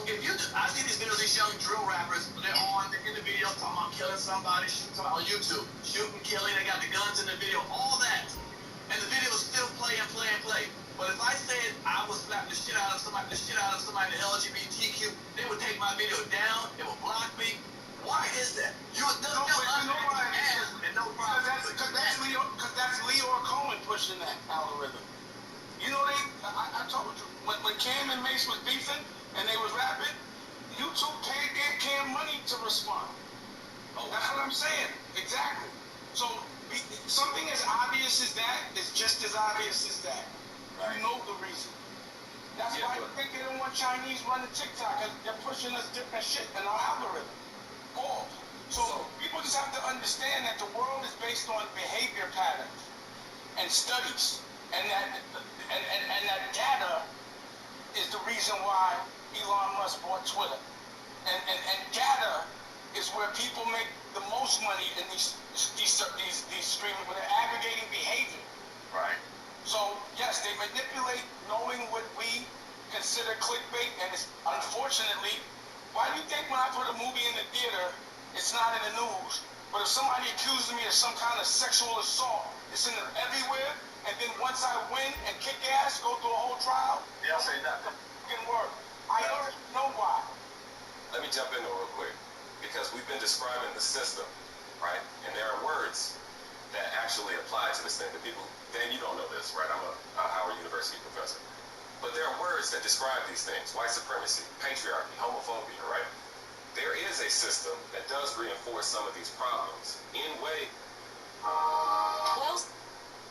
if you, I see these videos, these young drill rappers, they're in the video talking about killing somebody, shooting somebody on YouTube, shooting, killing, they got the guns in the video, all that. And the video is still play and play and play. But if I said I was slapping the shit out of somebody, in the LGBTQ, they would take my video down, they would block me. Why is that? You know why it is? Because that's Leor Cohen pushing that algorithm. You know, I told you, when Cam and Mace was beefing and they was rapping, YouTube gave Cam money to respond. Oh, that's what I'm saying. Exactly. So something as obvious as that is just as obvious as that. Right. You know the reason. That's why you think they don't want Chinese running TikTok, because they're pushing us different shit in our algorithm. So people just have to understand that the world is based on behavior patterns and studies, and that data is the reason why Elon Musk bought Twitter, and data is where people make the most money in these streaming, where they're aggregating behavior. Right. So yes, they manipulate knowing what we consider clickbait, and it's unfortunately. Why do you think when I put a movie in the theater, it's not in the news, but if somebody accuses me of some kind of sexual assault, it's in everywhere, and then once I win and kick ass, go through a whole trial, they don't say nothing. It work. I already know why. Let me jump in there real quick, because we've been describing the system, right? And there are words that actually apply to this thing that people, Dan, you don't know this, right? I'm a Howard University professor. But there are words that describe these things: white supremacy, patriarchy, homophobia, right? There is a system that does reinforce some of these problems in way. Wells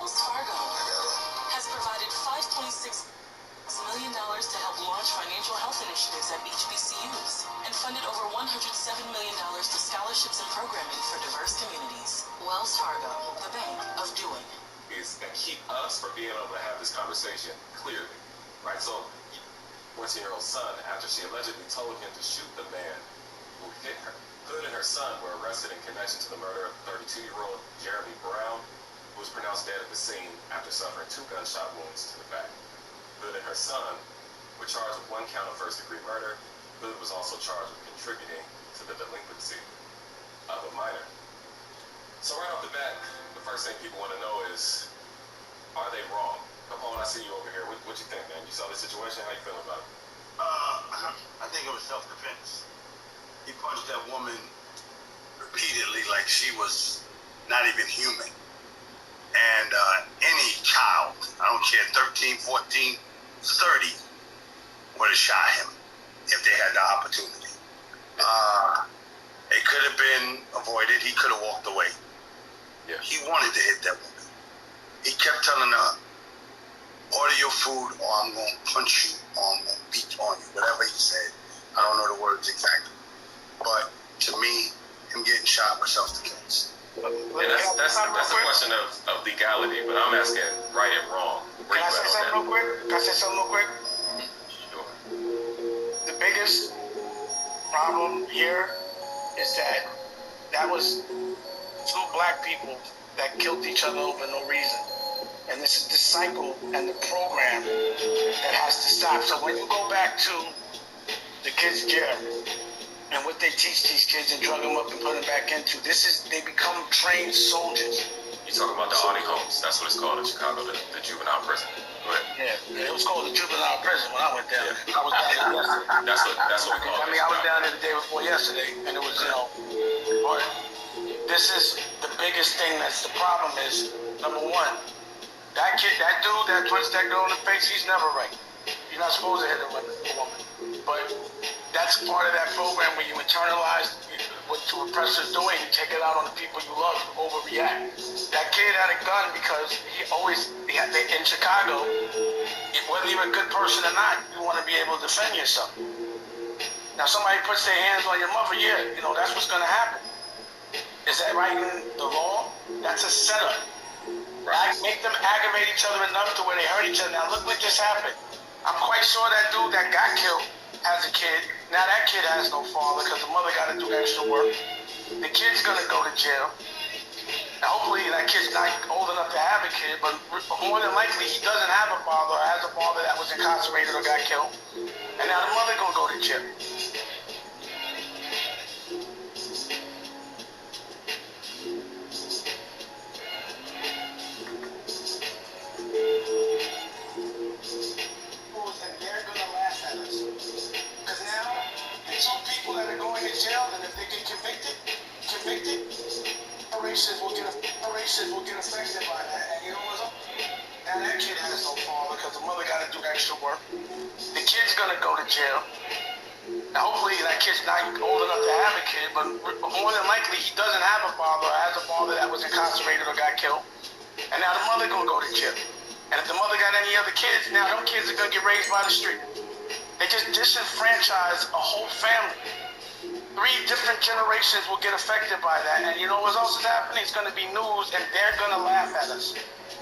Fargo has provided $5.6 million to help launch financial health initiatives at HBCUs and funded over $107 million to scholarships and programming for diverse communities. Wells Fargo, the bank of doing. Is that keep us from being able to have this conversation clearly, right? So, 14-year-old son, after she allegedly told him to shoot the man who hit her, Hood and her son were arrested in connection to the murder of 32-year-old Jeremy Brown, who was pronounced dead at the scene after suffering 2 gunshot wounds to the back. Hood and her son were charged with 1 count of first-degree murder. Hood was also charged with contributing to the delinquency of a minor. So right off the bat, the first thing people want to know is, are they wrong? Capone, I see you over here. What you think, man? You saw the situation? How you feeling about it? I think it was self-defense. He punched that woman repeatedly like she was not even human. And any child, I don't care, 13, 14, 30, would have shot him if they had the opportunity. It could have been avoided. He could have walked away. Yeah. He wanted to hit that woman. He kept telling her, order your food or I'm going to punch you or I'm going to beat on you, whatever he said. I don't know the words exactly. But to me, him getting shot was self-defense. And that's a question of legality, but I'm asking right and wrong. Can I say something real quick? Sure. The biggest problem here is that was 2 black people that killed each other over no reason. And this is the cycle and the program that has to stop. So when you go back to the kids' jail and what they teach these kids and drug them up and put them back into, they become trained soldiers. You're talking about the Audi homes. That's what it's called in Chicago, the juvenile prison. Go ahead. Yeah, it was called the juvenile prison when I went down. Yeah. I was down there yesterday. That's what we call it. I mean, I was down there the day before yesterday, and it was, but this is the biggest thing that's the problem is, number one, that dude that punched that girl in the face, he's never right. You're not supposed to hit a woman. But that's part of that program where you internalize what the oppressor's doing, you take it out on the people you love, you overreact. That kid had a gun because in Chicago, whether you're a good person or not, you want to be able to defend yourself. Now somebody puts their hands on your mother, that's what's going to happen. Is that right in the law? That's a setup. Right. Make them aggravate each other enough to where they hurt each other. Now look what just happened. I'm quite sure that dude that got killed as a kid, now that kid has no father because the mother got to do extra work. The kid's going to go to jail. Now hopefully that kid's not old enough to have a kid, but more than likely he doesn't have a father or has a father that was incarcerated or got killed. And now the mother going to go to jail. convicted, generations will get affected by that. And you know what's up? Now that kid has no father because the mother got to do extra work. The kid's gonna go to jail. Now hopefully that kid's not old enough to have a kid, but more than likely he doesn't have a father or has a father that was incarcerated or got killed. And now the mother gonna go to jail. And if the mother got any other kids, now them kids are gonna get raised by the street. They just disenfranchise a whole family. 3 different generations will get affected by that. And you know what else is happening? It's gonna be news and they're gonna laugh at us.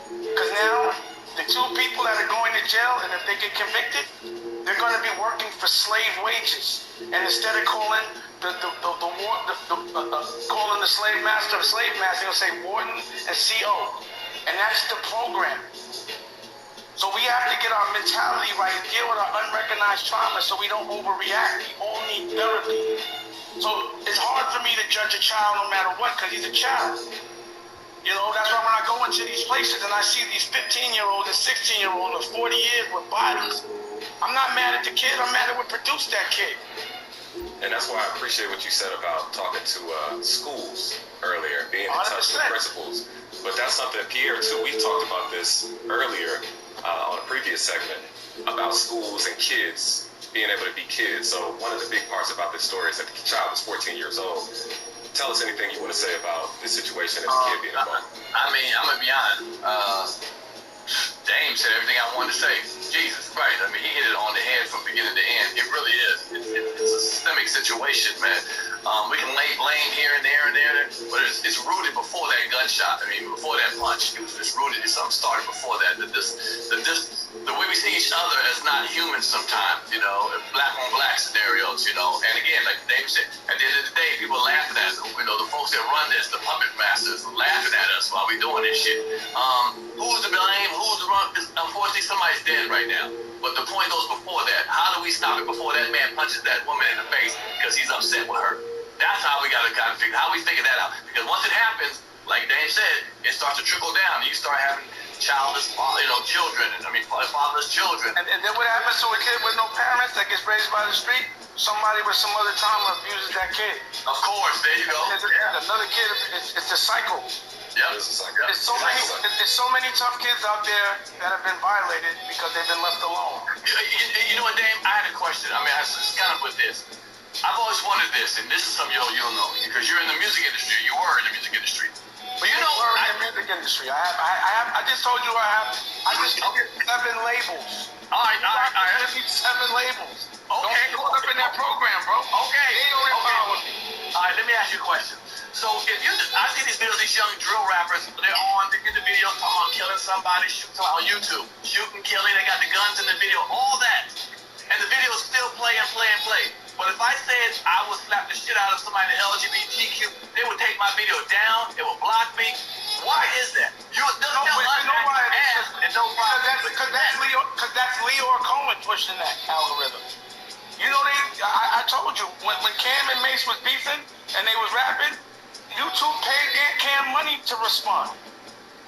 Because now the 2 people that are going to jail, and if they get convicted, they're going to be working for slave wages. And instead of calling calling the slave master, they're going to say warden and CO. And that's the program. So we have to get our mentality right and deal with our unrecognized trauma so we don't overreact. We all need therapy. So it's hard for me to judge a child no matter what because he's a child. You know, that's why when I go into these places and I see these 15-year-olds and 16-year-olds with 40 years with bodies, I'm not mad at the kid, I'm mad at what produced that kid. And that's why I appreciate what you said about talking to schools earlier, being in 100%. touch with principals. But that's something, Pierre, too, we talked about this earlier on a previous segment about schools and kids being able to be kids. So one of the big parts about this story is that the child was 14 years old. Tell us anything you want to say about this situation and the kid being involved. I mean, I'm going to be honest. Dame said everything I wanted to say. Jesus Christ. I mean, he hit it on the head from beginning to end. It really is. It's a systemic situation, man. We can lay blame here and there, but it's rooted before that gunshot. I mean, before that punch. It's rooted in something started before that. The way we see each other as not human sometimes, you know, black on black scenarios, you know. And again, like Dave said, at the end of the day, people are laughing at us. You know, the folks that run this, the puppet masters, are laughing at us while we're doing this shit. Who's to blame? Who's to run? Unfortunately, somebody's dead right now. But the point goes before that. How do we stop it before that man punches that woman in the face because he's upset with her? That's how we got to kind of figure. How we figure that out? Because once it happens, like Dave said, it starts to trickle down. You start having childless, children. I mean, fatherless children. And then what happens to a kid with no parents that gets raised by the street? Somebody with some other trauma abuses that kid. Of course, there you go. Another kid. It's a cycle. Yep. There's so many tough kids out there that have been violated because they've been left alone. You know what, Dame? I had a question. I mean, I just kind of with this. I've always wondered this, and this is something you'll know because you're in the music industry. You were in the music industry. But you know, in the music industry, I just told you I just get 7 labels. All right. 7 labels. Okay. Don't get caught up in that program, bro. Okay. They don't empower me. All right, let me ask you a question. So if I see these videos, these young drill rappers, they get the video talking about killing somebody, shooting on YouTube, shooting, killing, they got the guns in the video, all that. And the videos still play and play and play. But if I said I would slap the shit out of somebody in the LGBTQ, they would take my video down, it would block me. Why is that? Because that's Leor Cohen pushing that algorithm. You know, I told you, when Cam and Mace was beefing and they was rapping, YouTube paid Cam money to respond.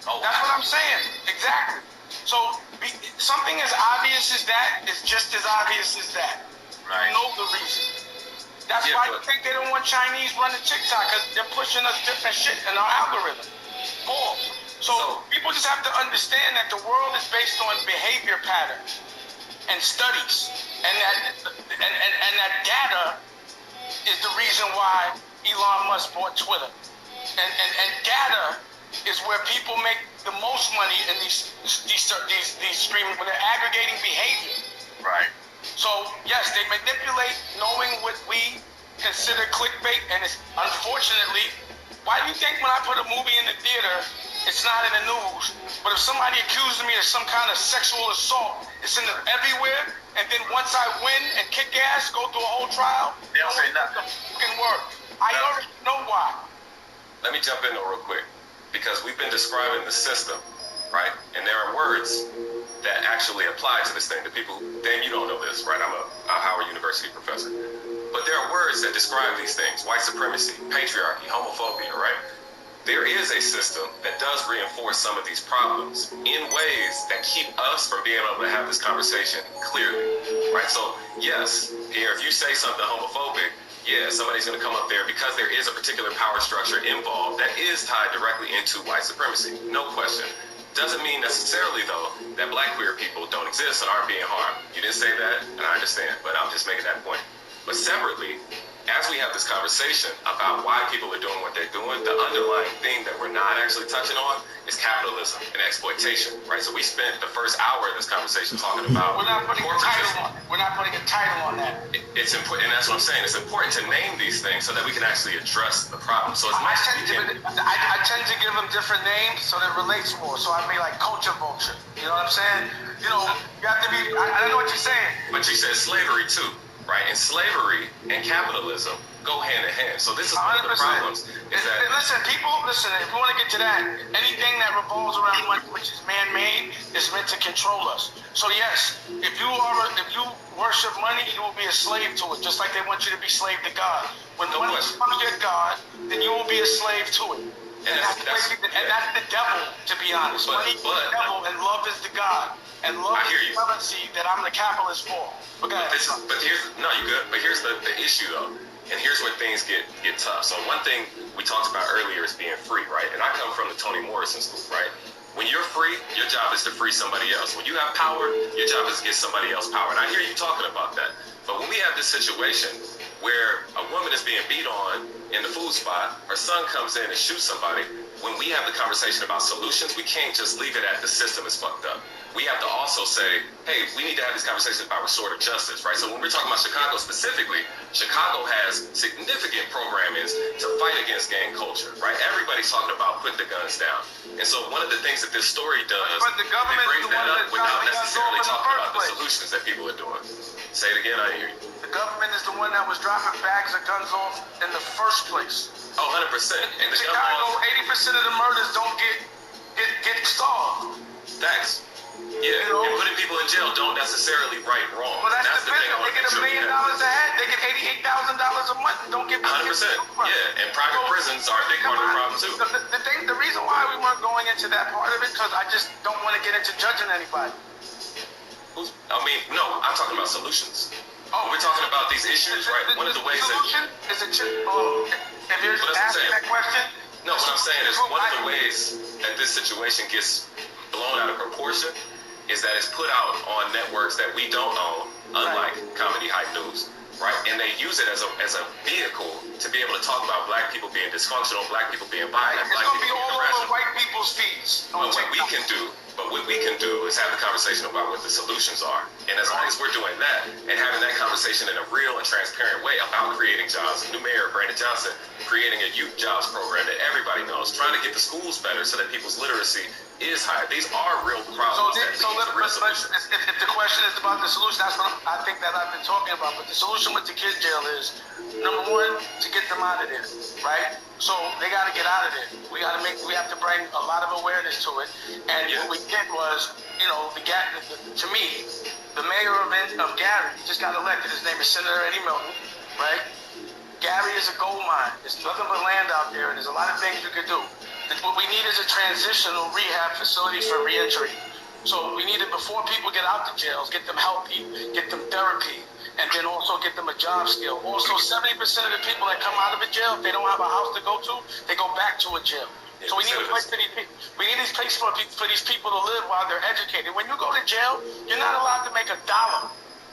Oh, that's what I'm saying. Exactly. So something as obvious as that is just as obvious as that. Right. You know the reason. That's why you think they don't want Chinese running TikTok, because they're pushing us different shit in our algorithm. More. So people just have to understand that the world is based on behavior patterns and studies, and that data is the reason why Elon Musk bought Twitter. And data is where people make the most money in these streaming, when they're aggregating behavior. Right. So yes, they manipulate knowing what we consider clickbait, and it's unfortunately, why do you think when I put a movie in the theater, it's not in the news, but if somebody accuses me of some kind of sexual assault, it's in everywhere, and then once I win and kick ass, go through a whole trial, they don't say nothing. Fucking work. I already know why. Let me jump in though real quick, because we've been describing the system, right? And there are words that actually apply to this thing. The people, Dan, you don't know this, right? I'm a Howard University professor. But there are words that describe these things: white supremacy, patriarchy, homophobia, right? There is a system that does reinforce some of these problems in ways that keep us from being able to have this conversation clearly, right? So yes, here, if you say something homophobic, yeah, somebody's going to come up there because there is a particular power structure involved that is tied directly into white supremacy. No question. Doesn't mean necessarily, though, that black queer people don't exist and aren't being harmed. You didn't say that, and I understand, but I'm just making that point. But separately, as we have this conversation about why people are doing what they're doing, the underlying theme that we're not actually touching on is capitalism and exploitation, right? So we spent the first hour of this conversation talking about We're not putting a title on it. We're not putting a title on that. It's important, and that's what I'm saying. It's important to name these things so that we can actually address the problem. So as much as we can, I tend to give them different names so that it relates more. So I'd be like culture vulture. You know what I'm saying? You know, you have to be. I know what you're saying. but you said slavery too, right? And slavery and capitalism go hand in hand. So this is one of the 100%. problems. Is that Listen, if we want to get to that, anything that revolves around money, which is man-made, is meant to control us. So yes, if you worship money, you will be a slave to it, just like they want you to be slave to God. When No money question. becomes your God, then you will be a slave to it. And that's the devil, to be honest. But- Money is the devil, and love is the God. And love I is hear the you. currency that I'm the capitalist for. Okay. But here's you good. But here's the issue though, and here's where things get tough. So one thing we talked about earlier is being free, right? And I come from the Toni Morrison school, right? When you're free, your job is to free somebody else. When you have power, your job is to get somebody else power. And I hear you talking about that. But when we have this situation where a woman is being beat on in the food spot, her son comes in and shoots somebody, when we have the conversation about solutions, we can't just leave it at the system is fucked up. We have to also say, hey, we need to have these conversations about restorative justice, right? So when we're talking about Chicago specifically, Chicago has significant programmings to fight against gang culture, right? Everybody's talking about put the guns down. And so one of the things that this story does, But the government it brings is the that one up that without dropped the guns necessarily off in the talking first about the place. solutions that people are doing. Say it again, I hear you. The government is the one that was dropping bags of guns off in the first place. Oh, 100%. And the gun Chicago, laws, 80% of the murders don't get solved. facts. Yeah, You know? and putting people in jail don't necessarily right wrong. Well, that's the the thing I business. want They to get make $1 sure we million have. a head. They get $88,000 a month and don't get 100%. Yeah, and private prisons are a big part of the problem too. The reason why we weren't going into that part of it, because I just don't want to get into judging anybody. No, I'm talking about solutions. Oh, We're talking about these issues, right? One of the ways that... solution is if you're But that's what I'm asking saying. that question. No, what I'm saying is one of the ways that this situation gets blown out of proportion is that it's put out on networks that we don't own, unlike Comedy Hype News, right? And they use it as a vehicle to be able to talk about black people being dysfunctional, black people being violent, It's black going to people be being all aggressive. over white people's feeds. But what we can do is have a conversation about what the solutions are. And as long as we're doing that and having that conversation in a real and transparent way about creating jobs, new mayor Brandon Johnson creating a youth jobs program that everybody knows, trying to get the schools better so that people's literacy is higher. These are real problems that lead to real solutions. If the question is about the solution, that's what I think that I've been talking about. But the solution with the kid jail is, number one, to get them out of there, right? So they got to get out of there. We have to bring a lot of awareness to it. And what we did was, to me, the mayor of Gary just got elected. His name is Senator Eddie Milton, right? Gary is a gold mine. There's nothing but land out there, and there's a lot of things you could do. What we need is a transitional rehab facility for reentry. So we need to, before people get out the jails, get them healthy, get them therapy, and then also get them a job skill. Also, 70% of the people that come out of a jail, if they don't have a house to go to, they go back to a jail. So we need a place for these people. We need this place for these people to live while they're educated. When you go to jail, you're not allowed to make $1.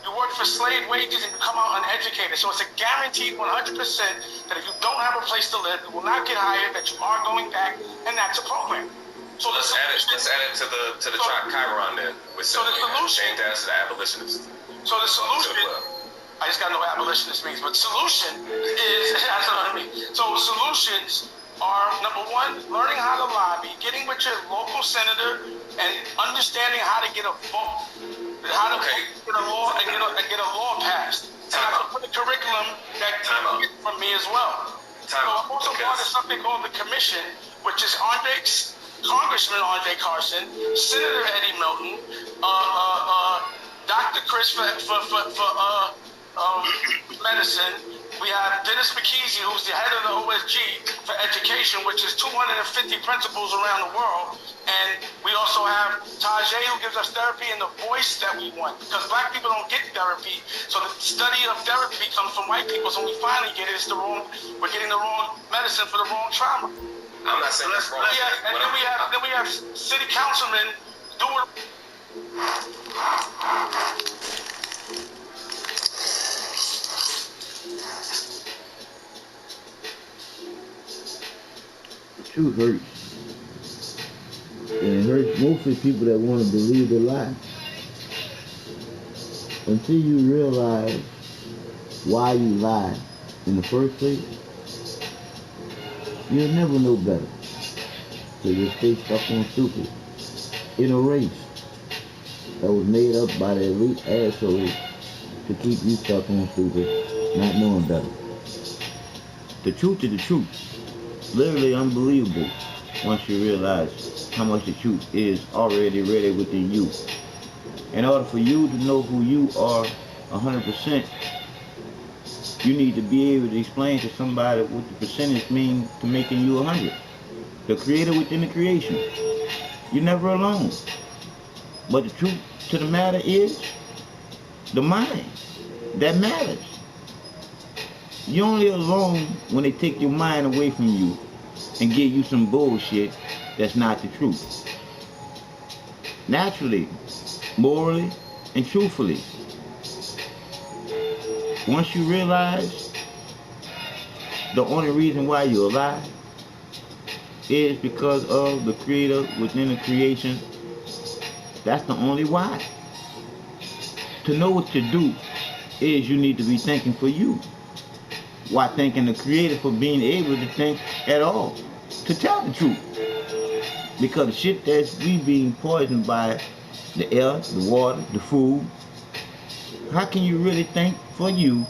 You work for slave wages and you come out uneducated. So it's a guaranteed 100% that if you don't have a place to live, you will not get hired, that you are going back, and that's a program. So let's add it to the Chiron then. With so the solution, Shane Dash, the abolitionist. So the solution, I just got to know what abolitionist means, but solution is, that's what I mean. So solutions are, number one, learning how to lobby, getting with your local senator, and understanding how to get a vote. How to get a law and get a law passed. And I can put a curriculum that you can get from me as well. So I'm also part of something called the commission, which is Congressman Andre Carson, Senator Eddie Milton, Dr. Chris for medicine, We have Dennis McKeezy, who's the head of the OSG for education, which is 250 principals around the world. And we also have Tajay, who gives us therapy and the voice that we want. Because black people don't get therapy, so the study of therapy comes from white people. So when we finally get it, we're getting the wrong medicine for the wrong trauma. I'm not saying that's wrong. And then we have city councilmen doing. The truth hurts. And it hurts mostly people that want to believe the lie. Until you realize why you lie in the first place, you'll never know better. So you'll stay stuck on stupid in a race that was made up by the elite assholes to keep you stuck on stupid, not knowing better. The truth is the truth. Literally unbelievable once you realize how much the truth is already ready within you. In order for you to know who you are 100%, you need to be able to explain to somebody what the percentage means to making you 100. The creator within the creation. You're never alone. But the truth to the matter is, the mind. That matters. You're only alone when they take your mind away from you and give you some bullshit that's not the truth. Naturally, morally, and truthfully. Once you realize the only reason why you're alive is because of the creator within the creation, that's the only why. To know what to do is you need to be thinking for you, while thanking the creator for being able to think at all, to tell the truth. Because the shit that's we being poisoned by, the air, the water, the food, how can you really think for you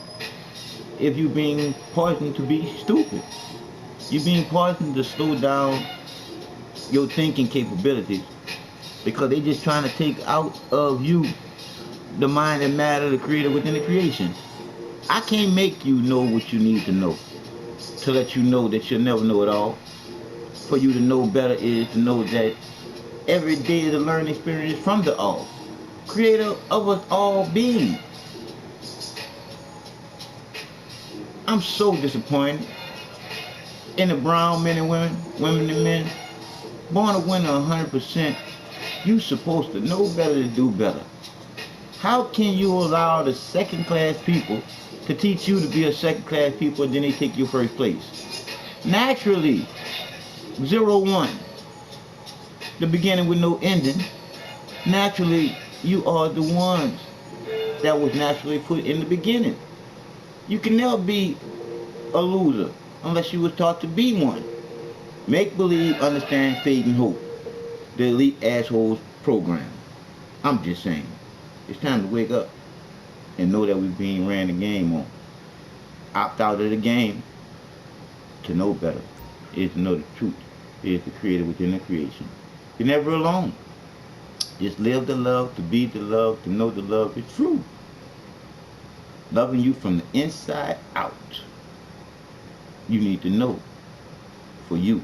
if you're being poisoned to be stupid? You're being poisoned to slow down your thinking capabilities, because they're just trying to take out of you the mind and matter, the creator within the creation. I can't make you know what you need to know to let you know that you'll never know it all. For you to know better is to know that every day is a learning experience from the all, creator of us all being. I'm so disappointed in the brown men and women, women and men, born a winner 100%. You supposed to know better to do better. How can you allow the second-class people to teach you to be a second-class people and then they take your first place? Naturally, 0-1, the beginning with no ending. Naturally, you are the ones that was naturally put in the beginning. You can never be a loser unless you was taught to be one. Make believe, understand, faith, and hope. The elite assholes program. I'm just saying, it's time to wake up and know that we're being ran the game on. Opt out of the game. To know better is to know the truth. Is the creator within the creation. You're never alone. Just live the love, to be the love, to know the love is true. Loving you from the inside out. You need to know for you.